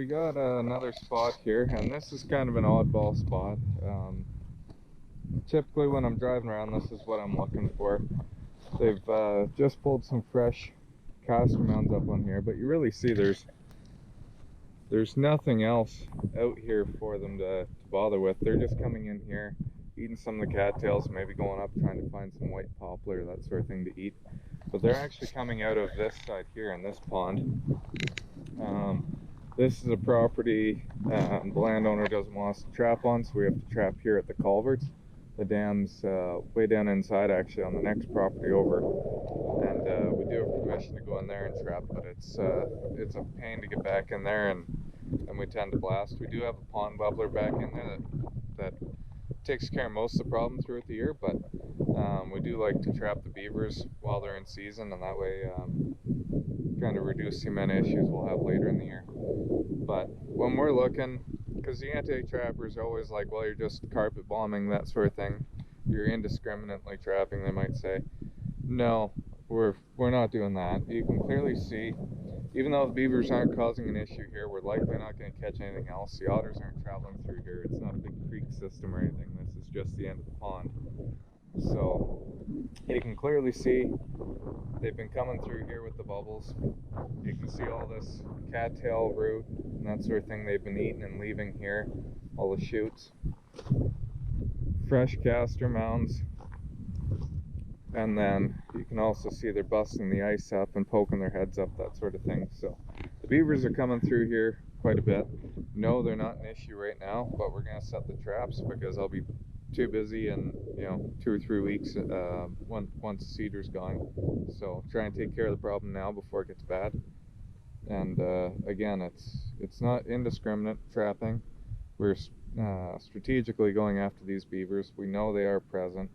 we got another spot here, and this is kind of an oddball spot. Typically when I'm driving around, this is what I'm looking for. They've just pulled some fresh castor mounds up on here, but you really see there's nothing else out here for them to bother with. They're just coming in here, eating some of the cattails, maybe going up trying to find some white poplar, that sort of thing to eat. But they're actually coming out of this side here in this pond. This is a property the landowner doesn't want us to trap on, so we have to trap here at the culverts. The dam's way down inside, actually, on the next property over, and we do have permission to go in there and trap, but it's a pain to get back in there, and we tend to blast. We do have a pond bubbler back in there that takes care of most of the problem throughout the year, but we do like to trap the beavers while they're in season, and that way kind of reduce the amount of issues we'll have later in the year. But when we're looking, because the anti-trappers are always like, well, you're just carpet bombing, that sort of thing, you're indiscriminately trapping, they might say. No, we're not doing that. You can clearly see, even though the beavers aren't causing an issue here, we're likely not going to catch anything else. The otters aren't traveling through here. It's not a big creek system or anything. This is just the end of the pond. So you can clearly see they've been coming through here with the bubbles. You can see all this cattail root and that sort of thing they've been eating and leaving here, all the shoots. Fresh castor mounds. And then you can also see they're busting the ice up and poking their heads up, that sort of thing. So the beavers are coming through here quite a bit. No, they're not an issue right now, but we're going to set the traps because I'll be too busy in 2 or 3 weeks once the seeder's gone. So try and take care of the problem now before it gets bad. And again, it's not indiscriminate trapping. We're strategically going after these beavers. We know they are present.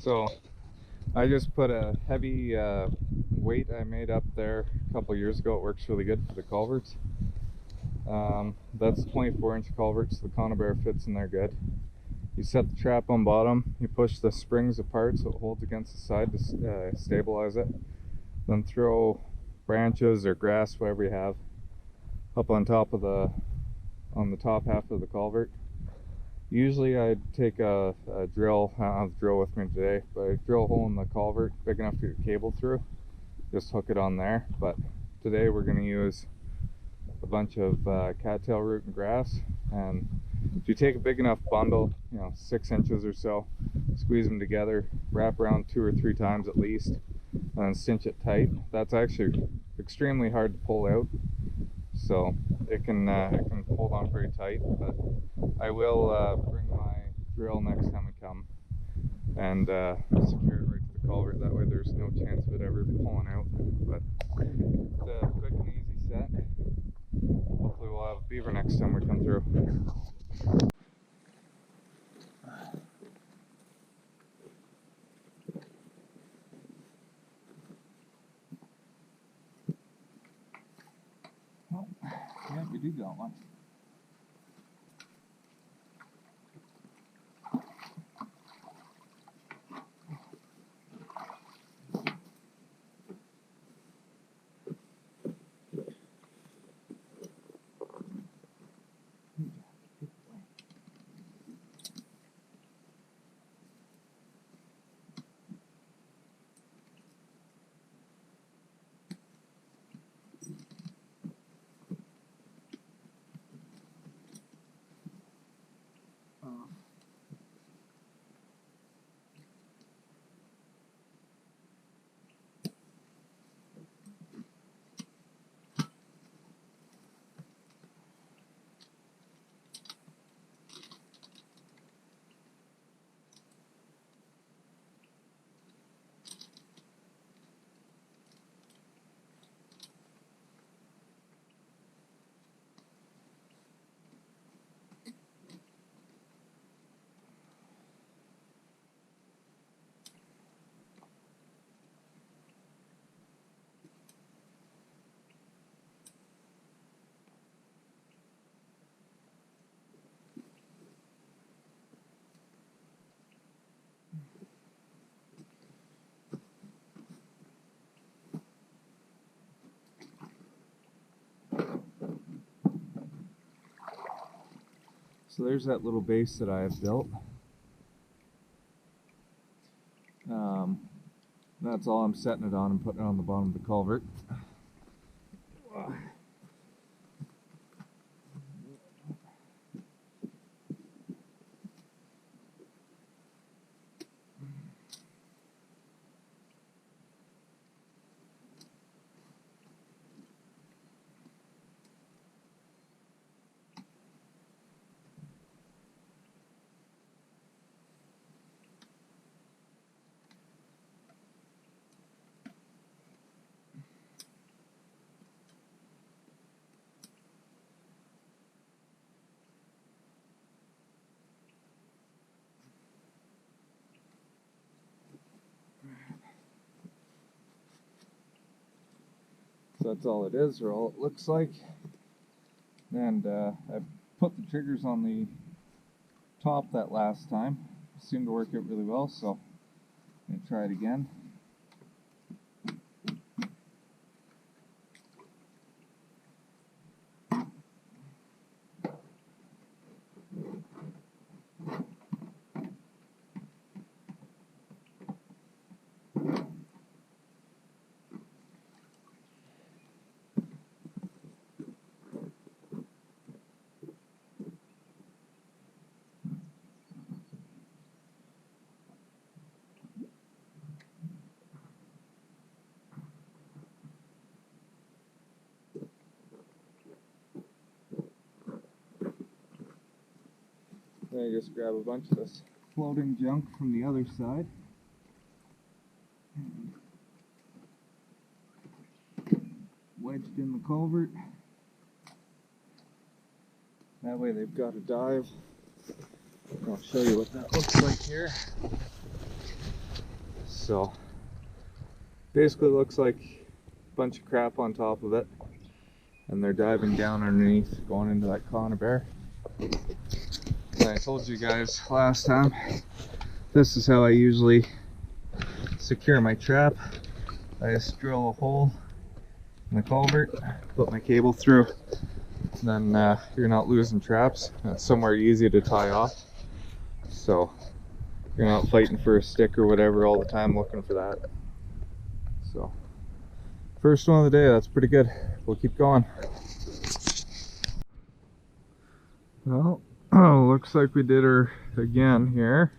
So I just put a heavy weight I made up there a couple years ago. It works really good for the culverts. That's 24-inch culverts. The conibear fits in there good. You set the trap on bottom. You push the springs apart so it holds against the side to stabilize it. Then throw branches or grass, whatever you have, up on top of on the top half of the culvert. Usually I'd take a drill. I don't have the drill with me today, but I drill a hole in the culvert big enough to get a cable through. Just hook it on there. But today we're going to use a bunch of cattail root and grass. And if you take a big enough bundle, 6 inches or so, squeeze them together, wrap around 2 or 3 times at least, and then cinch it tight. That's actually extremely hard to pull out. So it can hold on pretty tight, but I will bring my drill next time we come and secure it right to the culvert. That way there's no chance of it ever pulling out. But it's a quick and easy set. Hopefully we'll have a beaver next time we come through. Oh, yeah, we do got one. So there's that little base that I have built. That's all I'm setting it on and putting it on the bottom of the culvert. So that's all it is, or all it looks like. And I put the triggers on the top that last time. Seemed to work out really well, so I'm going to try it again. Then I just grab a bunch of this floating junk from the other side. Wedged in the culvert. That way they've got a dive. I'll show you what that looks like here. So basically looks like a bunch of crap on top of it, and they're diving down underneath, going into that conibear. And I told you guys last time, this is how I usually secure my trap. I just drill a hole in the culvert, put my cable through, then you're not losing traps. It's somewhere easy to tie off, so you're not fighting for a stick or whatever all the time looking for that. So first one of the day, that's pretty good. We'll keep going. Well, looks like we did her again here.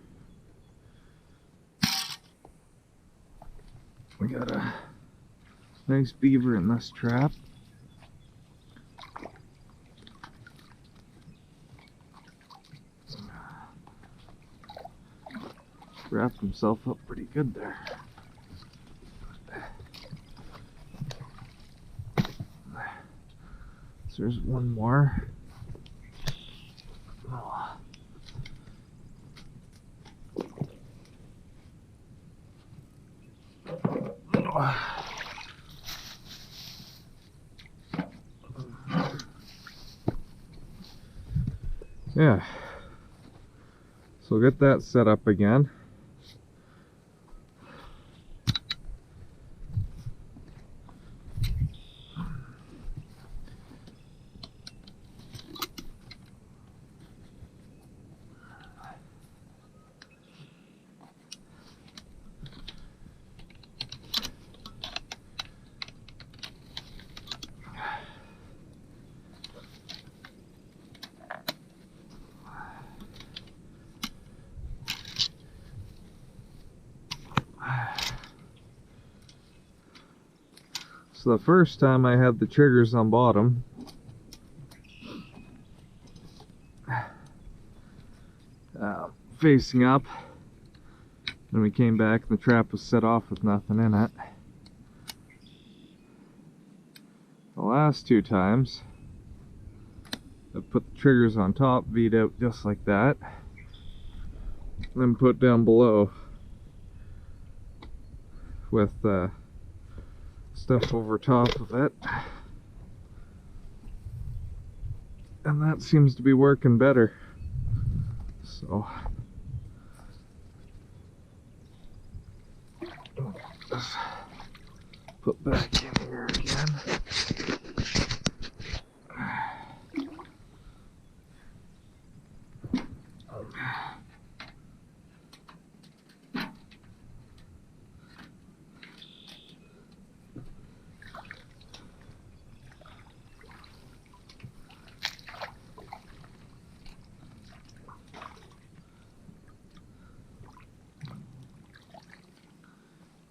We got a nice beaver in this trap. Wrapped himself up pretty good there. Let's there's one more. Oh. Yeah, so get that set up again. So the first time I had the triggers on bottom, facing up, and we came back and the trap was set off with nothing in it. The last two times, I put the triggers on top, V'd out just like that, then put down below with stuff over top of it, and that seems to be working better. So just put back in here again.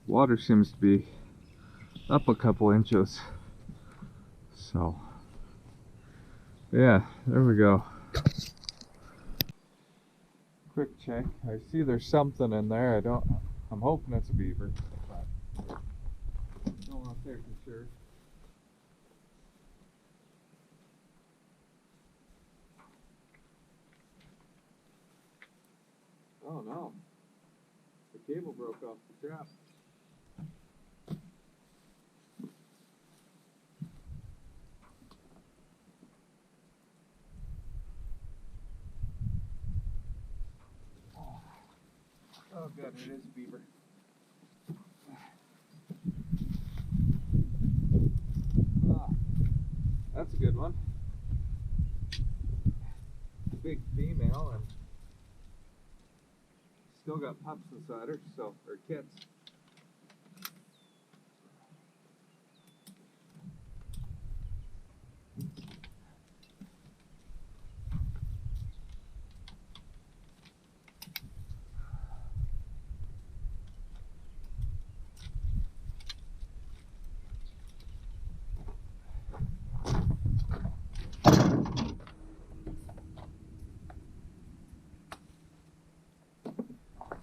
Water seems to be up a couple inches, so yeah, there we go. Quick check. I see there's something in there. I'm hoping it's a beaver, but don't want to say for sure. Oh no, the cable broke off the trap. Oh good, it is a beaver. Ah, that's a good one. Big female and still got pups inside her, so, or kits.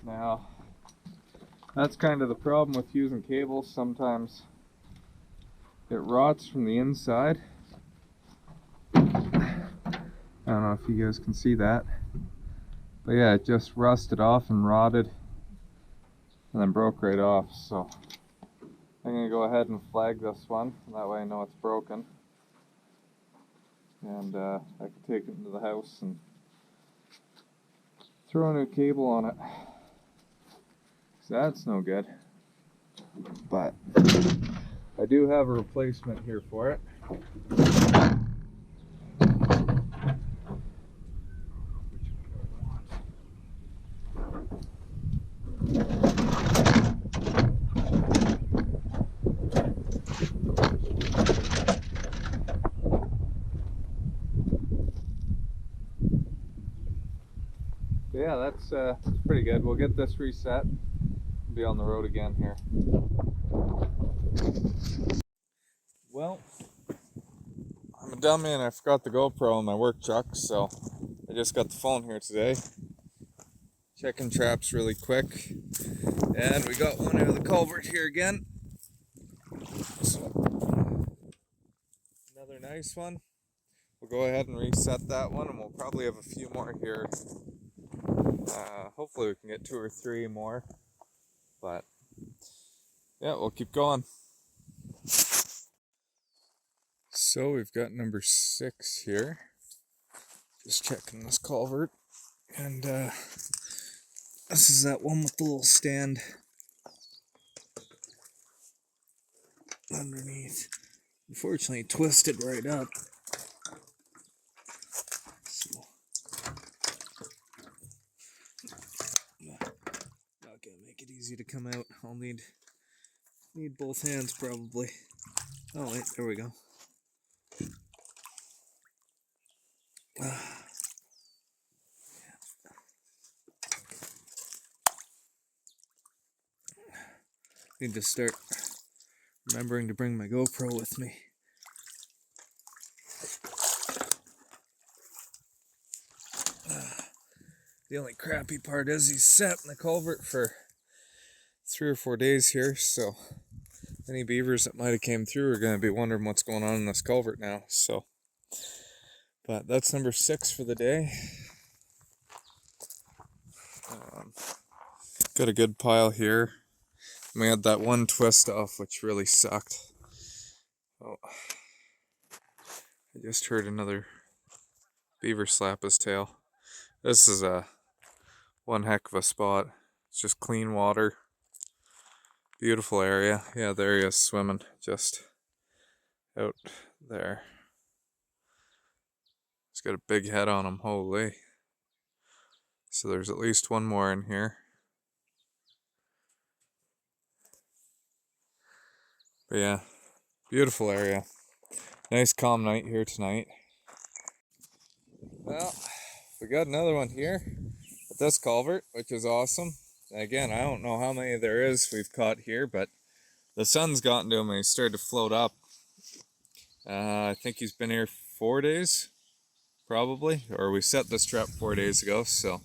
Now, that's kind of the problem with using cables. Sometimes it rots from the inside. I don't know if you guys can see that. But yeah, it just rusted off and rotted and then broke right off. So I'm going to go ahead and flag this one. That way I know it's broken. And I can take it into the house and throw a new cable on it. So that's no good. But I do have a replacement here for it. Yeah, that's pretty good. We'll get this reset and be on the road again here. Well, I'm a dummy and I forgot the GoPro in my work truck, so I just got the phone here today. Checking traps really quick. And we got one out of the culvert here again. So, another nice one. we'll go ahead and reset that one, and we'll probably have a few more here. Hopefully we can get 2 or 3 more, but yeah, we'll keep going. So we've got number 6 here. Just checking this culvert, and this is that one with the little stand underneath. Unfortunately, it twisted right up. So, not gonna make it easy to come out. I'll need both hands probably. Oh wait, there we go. Need to start remembering to bring my GoPro with me. The only crappy part is he's set in the culvert for 3 or 4 days here, so any beavers that might have came through are going to be wondering what's going on in this culvert now. So, but that's number 6 for the day. Got a good pile here. We had that one twist off, which really sucked. Oh, I just heard another beaver slap his tail. This is one heck of a spot. It's just clean water. Beautiful area. Yeah, there he is swimming just out there. He's got a big head on him, holy. So there's at least one more in here. But yeah, beautiful area. Nice calm night here tonight. Well, we got another one here at this culvert, which is awesome. Again, I don't know how many there is we've caught here, but the sun's gotten to him and he started to float up. I think he's been here 4 days, probably, or we set this trap 4 days ago, so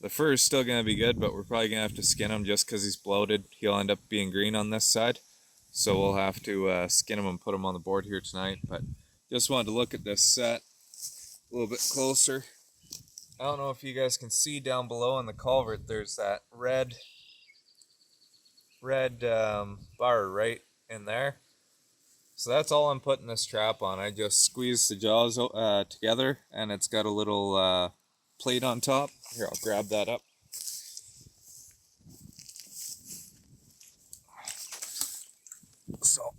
the fur is still going to be good, but we're probably going to have to skin him just because he's bloated. He'll end up being green on this side, so we'll have to skin him and put him on the board here tonight. But just wanted to look at this set a little bit closer. I don't know if you guys can see down below in the culvert, there's that red bar right in there. So that's all I'm putting this trap on. I just squeezed the jaws together, and it's got a little plate on top. Here, I'll grab that up. So,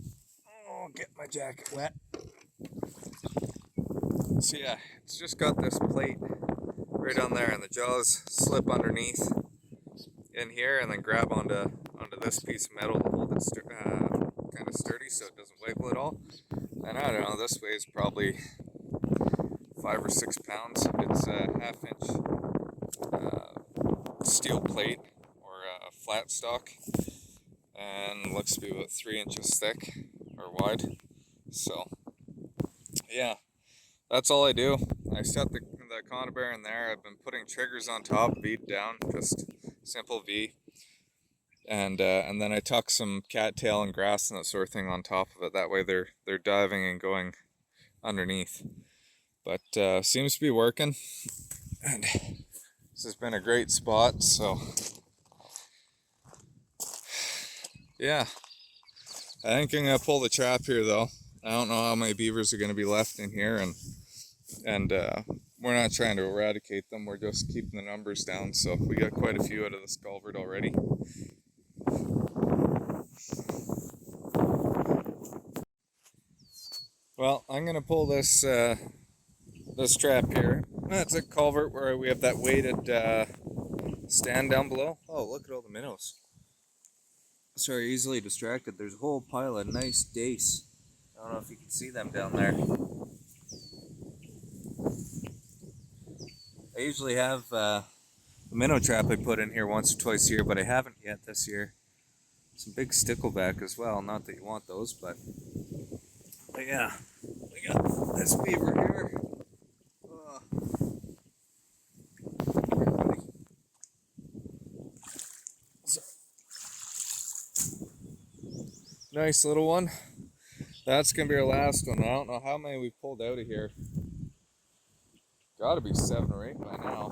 I'll get my jacket wet. So yeah, it's just got this plate right on there, and the jaws slip underneath in here, and then grab onto this piece of metal to hold it kind of sturdy so it doesn't wiggle at all. And I don't know, this weighs probably 5 or 6 pounds. It's a 1/2 inch steel plate or a flat stock, and looks to be about 3 inches thick or wide. So yeah, that's all I do. I set the conibear in there. I've been putting triggers on top, V'd down, just simple V. And then I tuck some cattail and grass and that sort of thing on top of it. That way they're diving and going underneath. But seems to be working. And this has been a great spot. So yeah, I think I'm gonna pull the trap here though. I don't know how many beavers are gonna be left in here, and we're not trying to eradicate them. We're just keeping the numbers down. So we got quite a few out of this culvert already. Well, I'm gonna pull this this trap here. That's a culvert where we have that weighted stand down below. Oh, look at all the minnows. Sorry, easily distracted. There's a whole pile of nice dace. I don't know if you can see them down there. I usually have a minnow trap I put in here once or twice a year, but I haven't yet this year. Some big stickleback as well. Not that you want those, but yeah, we got this beaver here. Nice little one. That's gonna be our last one. I don't know how many we've pulled out of here. Gotta be 7 or 8 by now.